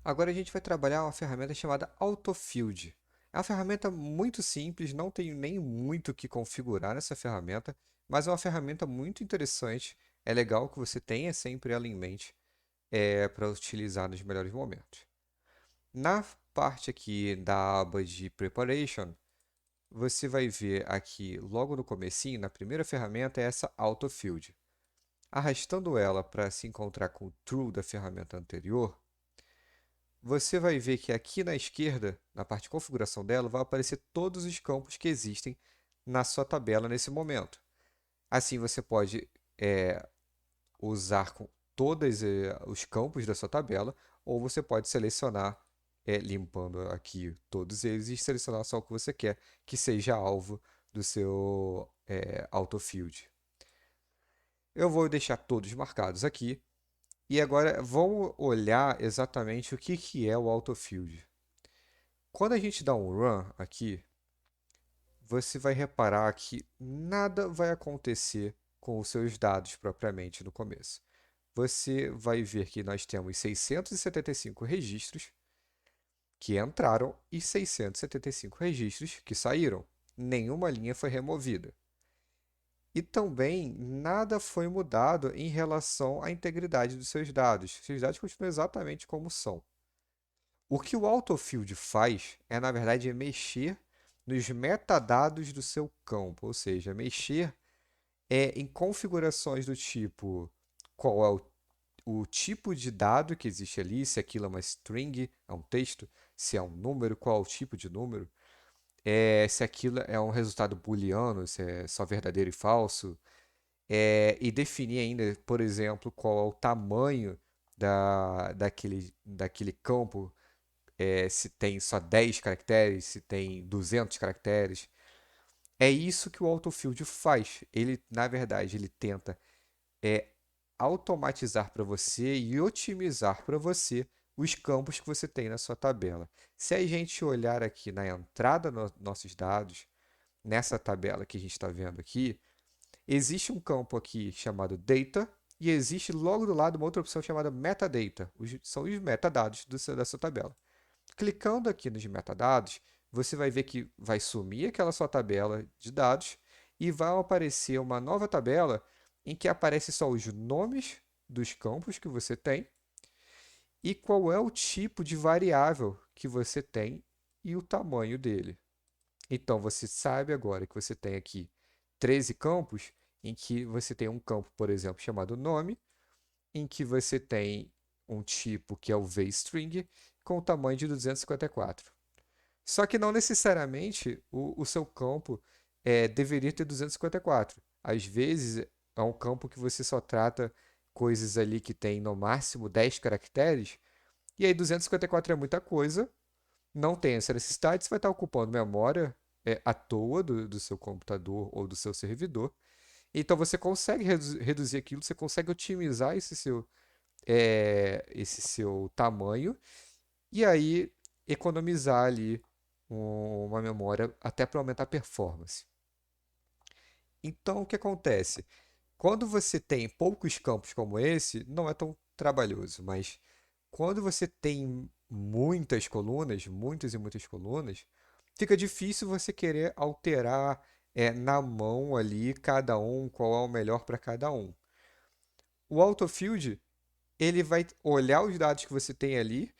Agora a gente vai trabalhar uma ferramenta chamada Autofield. É uma ferramenta muito simples, não tem nem muito o que configurar nessa ferramenta, mas é uma ferramenta muito interessante. É legal que você tenha sempre ela em mente para utilizar nos melhores momentos. Na parte aqui da aba de Preparation, você vai ver aqui logo no comecinho, na primeira ferramenta, é essa Autofield. Arrastando ela para se encontrar com o True da ferramenta anterior, você vai ver que aqui na esquerda, na parte de configuração dela, vai aparecer todos os campos que existem na sua tabela nesse momento. Assim, você pode usar com todos os campos da sua tabela, ou você pode selecionar, limpando aqui todos eles, e selecionar só o que você quer que seja alvo do seu autofield. Eu vou deixar todos marcados aqui. E agora vamos olhar exatamente o que é o autofield. Quando a gente dá um run aqui, você vai reparar que nada vai acontecer com os seus dados propriamente no começo. Você vai ver que nós temos 675 registros que entraram e 675 registros que saíram. Nenhuma linha foi removida. E também nada foi mudado em relação à integridade dos seus dados. Seus dados continuam exatamente como são. O que o autofield faz é, na verdade, mexer nos metadados do seu campo, ou seja, mexer em configurações do tipo qual é o tipo de dado que existe ali, se aquilo é uma string, é um texto, se é um número, qual é o tipo de número, se aquilo é um resultado booleano, se é só verdadeiro e falso, e definir ainda, por exemplo, qual é o tamanho daquele campo, se tem só 10 caracteres, se tem 200 caracteres. É isso que o autofield faz. Ele, na verdade, ele tenta é, automatizar para você e otimizar para você os campos que você tem na sua tabela. Se a gente olhar aqui na entrada dos nossos dados, nessa tabela que a gente está vendo aqui, existe um campo aqui chamado Data e existe logo do lado uma outra opção chamada Metadata. São os metadados da sua tabela. Clicando aqui nos metadados, você vai ver que vai sumir aquela sua tabela de dados e vai aparecer uma nova tabela em que aparece só os nomes dos campos que você tem e qual é o tipo de variável que você tem e o tamanho dele. Então você sabe agora que você tem aqui 13 campos em que você tem um campo, por exemplo, chamado nome, em que você tem um tipo que é o vstring com o tamanho de 254. Só que não necessariamente o seu campo deveria ter 254. Às vezes é um campo que você só trata coisas ali que tem no máximo 10 caracteres, e aí 254 é muita coisa, não tem essa necessidade, você vai estar ocupando memória à toa do seu computador ou do seu servidor. Então você consegue reduzir aquilo, você consegue otimizar esse seu tamanho e aí economizar ali uma memória até para aumentar a performance. Então, o que acontece? Quando você tem poucos campos como esse, não é tão trabalhoso, mas quando você tem muitas colunas, muitas e muitas colunas, fica difícil você querer alterar na mão ali cada um, qual é o melhor para cada um. O autofield, ele vai olhar os dados que você tem ali,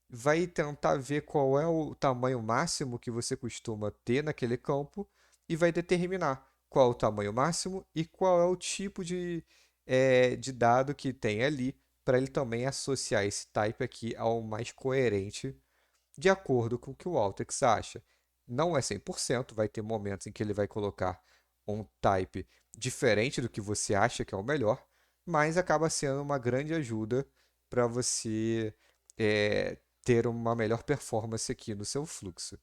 vai tentar ver qual é o tamanho máximo que você costuma ter naquele campo e vai determinar qual é o tamanho máximo e qual é o tipo de dado que tem ali, para ele também associar esse type aqui ao mais coerente, de acordo com o que o Alteryx acha. Não é 100%, vai ter momentos em que ele vai colocar um type diferente do que você acha que é o melhor, mas acaba sendo uma grande ajuda para você ter uma melhor performance aqui no seu fluxo.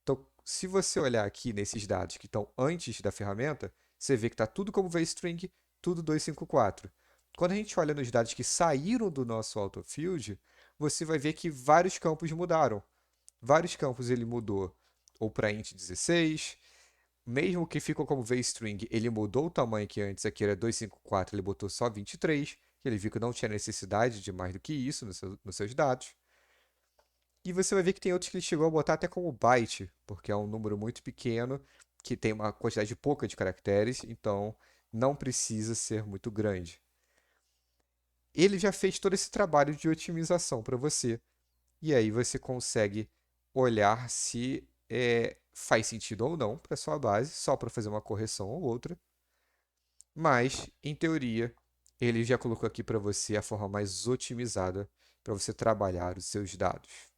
Então, se você olhar aqui nesses dados que estão antes da ferramenta, você vê que está tudo como VString, tudo 254. Quando a gente olha nos dados que saíram do nosso autofield, você vai ver que vários campos mudaram. Vários campos ele mudou ou para int 16, mesmo que ficou como VString, ele mudou o tamanho que antes aqui era 254, ele botou só 23, que ele viu que não tinha necessidade de mais do que isso nos seus dados. E você vai ver que tem outros que ele chegou a botar até como byte, porque é um número muito pequeno, que tem uma quantidade pouca de caracteres, então não precisa ser muito grande. Ele já fez todo esse trabalho de otimização para você, e aí você consegue olhar se faz sentido ou não para sua base, só para fazer uma correção ou outra. Mas, em teoria, ele já colocou aqui para você a forma mais otimizada para você trabalhar os seus dados.